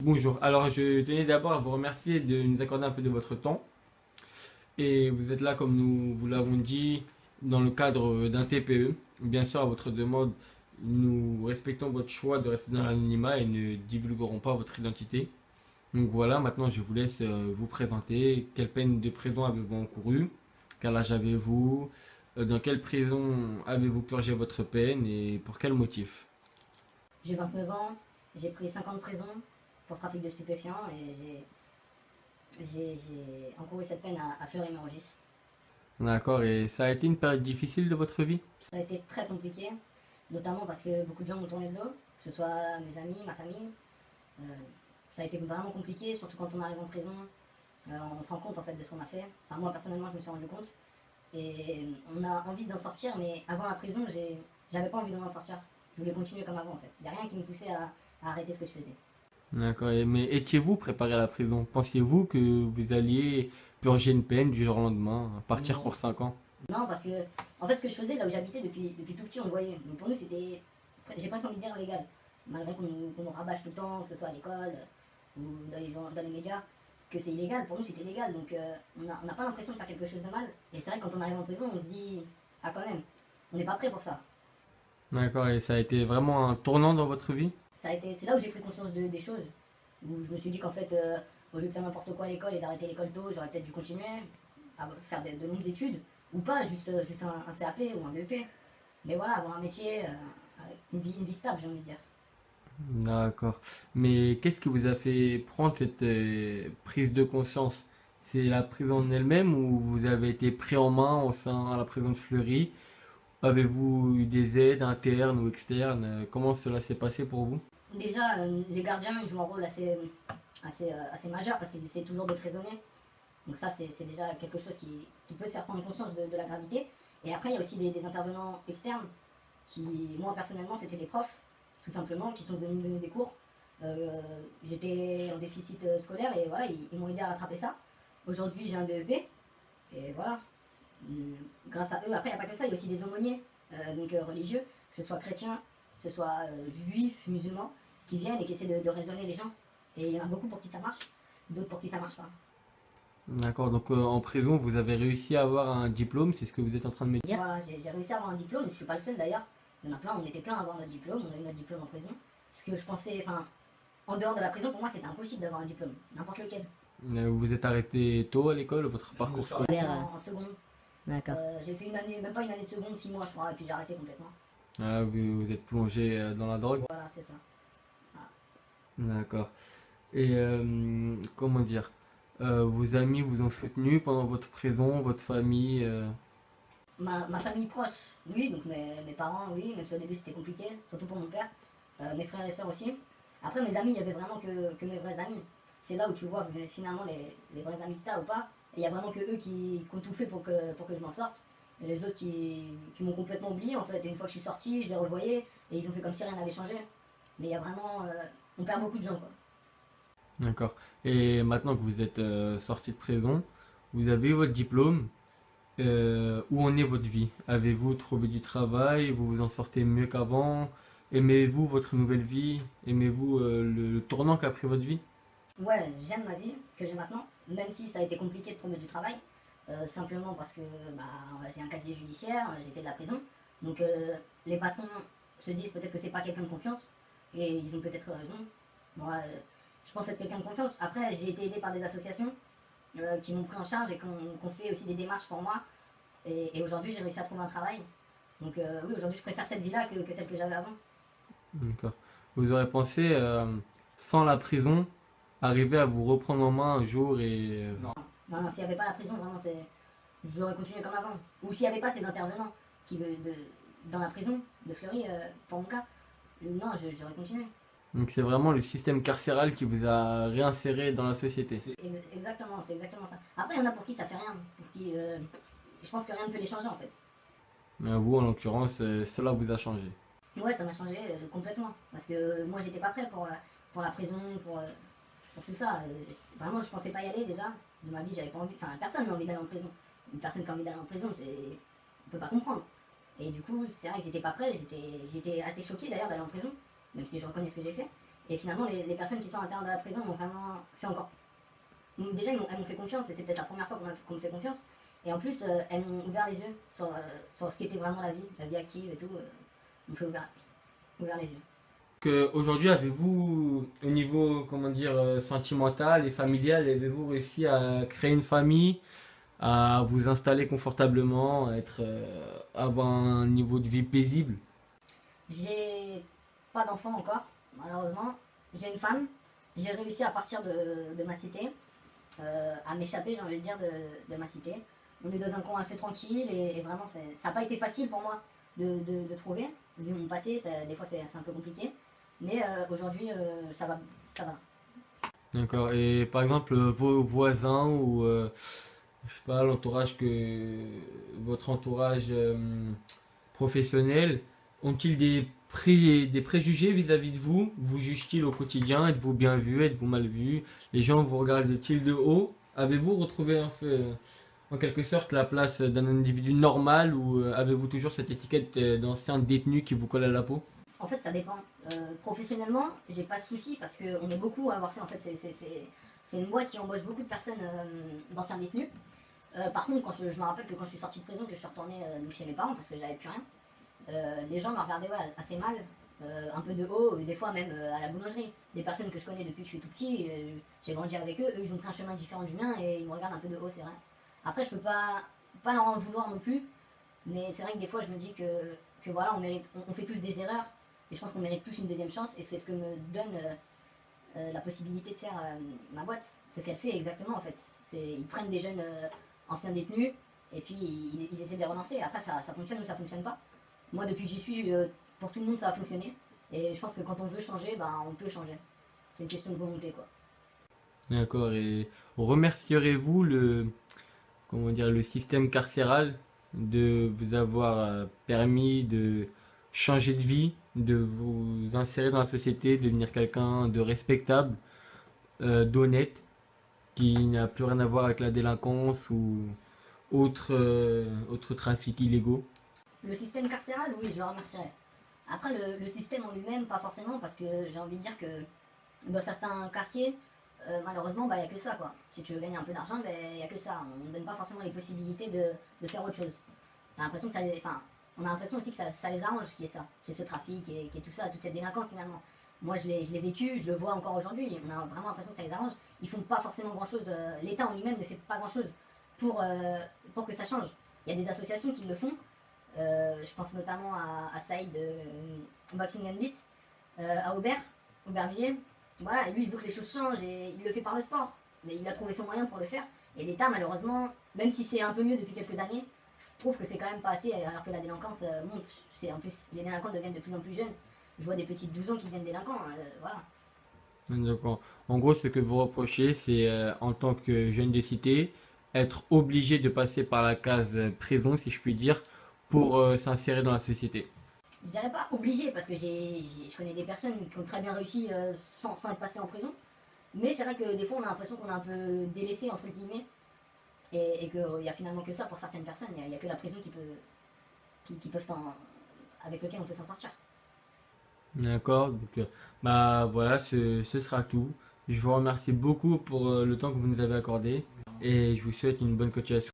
Bonjour, alors je tenais d'abord à vous remercier de nous accorder un peu de votre temps. Et vous êtes là, comme nous vous l'avons dit, dans le cadre d'un TPE. Bien sûr, à votre demande, nous respectons votre choix de rester dans l'anonymat et ne divulguerons pas votre identité. Donc voilà, maintenant je vous laisse vous présenter. Quelle peine de prison avez-vous encouru? Quel âge avez-vous? Dans quelle prison avez-vous purgé votre peine et pour quel motif? J'ai 29 ans, j'ai pris 5 ans de prison pour trafic de stupéfiants et j'ai encouru cette peine à Fleury-Mérogis. D'accord, et ça a été une période difficile de votre vie? Ça a été très compliqué, notamment parce que beaucoup de gens m'ont tourné le dos, que ce soit mes amis, ma famille. Euh, Ça a été vraiment compliqué, surtout quand on arrive en prison. On se rend compte en fait de ce qu'on a fait. Enfin, moi personnellement, je me suis rendu compte. Et on a envie d'en sortir, mais avant la prison, j'avais pas envie d'en sortir. Je voulais continuer comme avant en fait. Il n'y a rien qui me poussait à arrêter ce que je faisais. D'accord, mais étiez-vous préparé à la prison? Pensiez-vous que vous alliez purger une peine du jour au lendemain, partir Non. pour 5 ans? Non, parce que, en fait, ce que je faisais là où j'habitais depuis tout petit, on le voyait. Donc pour nous, c'était, j'ai presque envie de dire légal. Malgré qu'on nous rabâche tout le temps, que ce soit à l'école ou dans les médias, que c'est illégal, pour nous c'était légal. Donc on n'a pas l'impression de faire quelque chose de mal. Et c'est vrai que quand on arrive en prison, on se dit, ah quand même, on n'est pas prêt pour ça. D'accord, et ça a été vraiment un tournant dans votre vie? C'est là où j'ai pris conscience des choses. Où je me suis dit qu'en fait, au lieu de faire n'importe quoi à l'école et d'arrêter l'école tôt, j'aurais peut-être dû continuer à faire de longues études. Ou pas, juste un CAP ou un BEP. Mais voilà, avoir un métier, avec une vie stable, j'ai envie de dire. D'accord. Mais qu'est-ce qui vous a fait prendre cette prise de conscience? C'est la prison en elle-même ou vous avez été pris en main au sein de la prison de Fleury? Avez-vous eu des aides internes ou externes? Comment cela s'est passé pour vous? Déjà, les gardiens, ils jouent un rôle assez majeur parce qu'ils essaient toujours de te raisonner. Donc ça, c'est déjà quelque chose qui peut te faire prendre conscience de la gravité. Et après, il y a aussi des intervenants externes qui, moi personnellement, c'était des profs, tout simplement, qui sont venus me donner des cours. Euh, J'étais en déficit scolaire et voilà, ils m'ont aidé à rattraper ça. Aujourd'hui, j'ai un BEP et voilà, grâce à eux. Après, il n'y a pas que ça, il y a aussi des aumôniers, religieux, que ce soit chrétiens, que ce soit juifs, musulmans, qui viennent et qui essaient de raisonner les gens. Et il y en a beaucoup pour qui ça marche, d'autres pour qui ça marche pas. D'accord, donc en prison, vous avez réussi à avoir un diplôme, c'est ce que vous êtes en train de me dire? Voilà, j'ai réussi à avoir un diplôme, je suis pas le seul d'ailleurs. Il y en a plein, on était plein à avoir notre diplôme, on a eu notre diplôme en prison. Ce que je pensais, enfin, en dehors de la prison, pour moi, c'était impossible d'avoir un diplôme, n'importe lequel. Vous vous êtes arrêté tôt à l'école, votre Je me parcours suis scolaire? arrêté en seconde. D'accord. J'ai fait une année, même pas une année de seconde, 6 mois je crois, et puis j'ai arrêté complètement. Ah, vous êtes plongé dans la drogue? Voilà, c'est ça. Ah. D'accord. Et comment dire, vos amis vous ont soutenu pendant votre prison, votre famille? Ma famille proche, oui, donc mes parents, oui, même si au début c'était compliqué, surtout pour mon père, mes frères et sœurs aussi. Après, mes amis, il y avait vraiment que mes vrais amis. C'est là où tu vois finalement les vrais amis que t'as ou pas. Et il y a vraiment que eux qui ont tout fait pour que je m'en sorte. Et les autres qui m'ont complètement oublié en fait. Et une fois que je suis sorti, je les revoyais et ils ont fait comme si rien n'avait changé. Mais il y a vraiment. On perd beaucoup de gens quoi. D'accord. Et maintenant que vous êtes sorti de prison, vous avez eu votre diplôme. Où en est votre vie? Avez-vous trouvé du travail? Vous vous en sortez mieux qu'avant? Aimez-vous votre nouvelle vie? Aimez-vous le tournant qu'a pris votre vie? Ouais, j'aime ma vie que j'ai maintenant, même si ça a été compliqué de trouver du travail, simplement parce que bah, j'ai un casier judiciaire, j'ai fait de la prison, donc les patrons se disent peut-être que c'est pas quelqu'un de confiance, et ils ont peut-être raison. Moi, je pense être quelqu'un de confiance. Après, j'ai été aidé par des associations qui m'ont pris en charge et qui ont fait aussi des démarches pour moi, et aujourd'hui j'ai réussi à trouver un travail. Donc oui, aujourd'hui je préfère cette vie-là que celle que j'avais avant. D'accord. Vous aurez pensé, sans la prison, arriver à vous reprendre en main un jour et... Non, non, non, s'il n'y avait pas la prison, vraiment, j'aurais continué comme avant. Ou s'il n'y avait pas ces intervenants dans la prison de Fleury, pour mon cas, non, j'aurais continué. Donc c'est vraiment le système carcéral qui vous a réinséré dans la société. Exactement, c'est exactement ça. Après, il y en a pour qui ça fait rien. Pour qui, je pense que rien ne peut les changer en fait. Mais vous, en l'occurrence, cela vous a changé. Ouais, ça m'a changé complètement. Parce que moi, j'étais pas prêt pour la prison, pour tout ça. Vraiment, je pensais pas y aller déjà. De ma vie, j'avais pas envie. Enfin, personne n'a envie d'aller en prison. Une personne qui a envie d'aller en prison, on peut pas comprendre. Et du coup, c'est vrai que j'étais pas prêt. J'étais assez choqué d'ailleurs d'aller en prison, même si je reconnais ce que j'ai fait. Et finalement, les personnes qui sont à l'intérieur de la prison m'ont vraiment fait encore. Déjà, elles m'ont fait confiance, et c'est peut-être la première fois qu'on me fait confiance. Et en plus, elles m'ont ouvert les yeux sur ce qu'était vraiment la vie active et tout. M'ont fait ouvert les yeux. Aujourd'hui, avez-vous, au niveau, comment dire, sentimental et familial, avez-vous réussi à créer une famille, à vous installer confortablement, avoir un niveau de vie paisible? J'ai pas d'enfant encore, malheureusement. J'ai une femme. J'ai réussi à partir de ma cité, à m'échapper, j'ai envie de dire, de ma cité. On est dans un coin assez tranquille et vraiment, ça n'a pas été facile pour moi de trouver. Vu mon passé, des fois c'est un peu compliqué. Mais aujourd'hui, ça va, ça va. D'accord. Et par exemple, vos voisins ou, je sais pas, l'entourage que, votre entourage professionnel, ont-ils des préjugés vis-à-vis de vous? Vous jugent-ils au quotidien? Êtes-vous bien vu? Êtes-vous mal vu? Les gens vous regardent-ils de haut? Avez-vous retrouvé en quelque sorte la place d'un individu normal ou avez-vous toujours cette étiquette d'ancien détenu qui vous colle à la peau? En fait, ça dépend. Professionnellement, j'ai pas de souci parce qu'on est beaucoup à avoir fait. En fait, c'est une boîte qui embauche beaucoup de personnes d'anciens détenus. Par contre, je me rappelle que quand je suis sorti de prison, que je suis retourné chez mes parents parce que j'avais plus rien, les gens me regardaient ouais, assez mal, un peu de haut, et des fois même à la boulangerie. Des personnes que je connais depuis que je suis tout petit, j'ai grandi avec eux, eux ils ont pris un chemin différent du mien et ils me regardent un peu de haut, c'est vrai. Après, je peux pas leur en vouloir non plus, mais c'est vrai que des fois je me dis que voilà, on fait tous des erreurs, et je pense qu'on mérite tous une deuxième chance, et c'est ce que me donne la possibilité de faire ma boîte. C'est ce qu'elle fait exactement en fait. Ils prennent des jeunes anciens détenus, et puis ils essaient de les relancer. Après, ça fonctionne ou ça fonctionne pas. Moi, depuis que j'y suis, pour tout le monde, ça a fonctionné. Et je pense que quand on veut changer, ben, on peut changer. C'est une question de volonté, quoi. D'accord. Et remercierez-vous comment dire, le système carcéral de vous avoir permis de changer de vie, de vous insérer dans la société, de devenir quelqu'un de respectable, d'honnête, qui n'a plus rien à voir avec la délinquance ou autres trafics illégaux. Le système carcéral, oui, je le remercierais. Après, le système en lui-même, pas forcément, parce que j'ai envie de dire que dans certains quartiers, malheureusement, il n'y a que ça, quoi. Si tu veux gagner un peu d'argent, il n'y a que ça. On ne donne pas forcément les possibilités de faire autre chose. T'as l'impression que enfin, on a l'impression aussi que ça les arrange qui est ça, qui est ce trafic, qui est tout ça, toute cette délinquance finalement. Moi, je l'ai vécu, je le vois encore aujourd'hui. On a vraiment l'impression que ça les arrange. Ils font pas forcément grand chose. L'État en lui-même ne fait pas grand chose pour que ça change. Il y a des associations qui le font. Je pense notamment à Saïd Boxing and Beat, à Aubervilliers. Voilà, et lui, il veut que les choses changent et il le fait par le sport. Mais il a trouvé son moyen pour le faire. Et l'État, malheureusement, même si c'est un peu mieux depuis quelques années, je trouve que c'est quand même pas assez alors que la délinquance monte. En plus, les délinquants deviennent de plus en plus jeunes. Je vois des petits de 12 ans qui deviennent délinquants, voilà. Donc, en gros, ce que vous reprochez, c'est en tant que jeune de cité, être obligé de passer par la case prison, si je puis dire, pour s'insérer dans la société. Je dirais pas obligé parce que je connais des personnes qui ont très bien réussi sans être passées en prison. Mais c'est vrai que des fois on a l'impression qu'on est un peu délaissé entre guillemets et qu'il y a finalement que ça pour certaines personnes. Il y a que la prison qui peuvent avec lequel on peut s'en sortir. D'accord, donc bah voilà, ce sera tout. Je vous remercie beaucoup pour le temps que vous nous avez accordé et je vous souhaite une bonne continuation.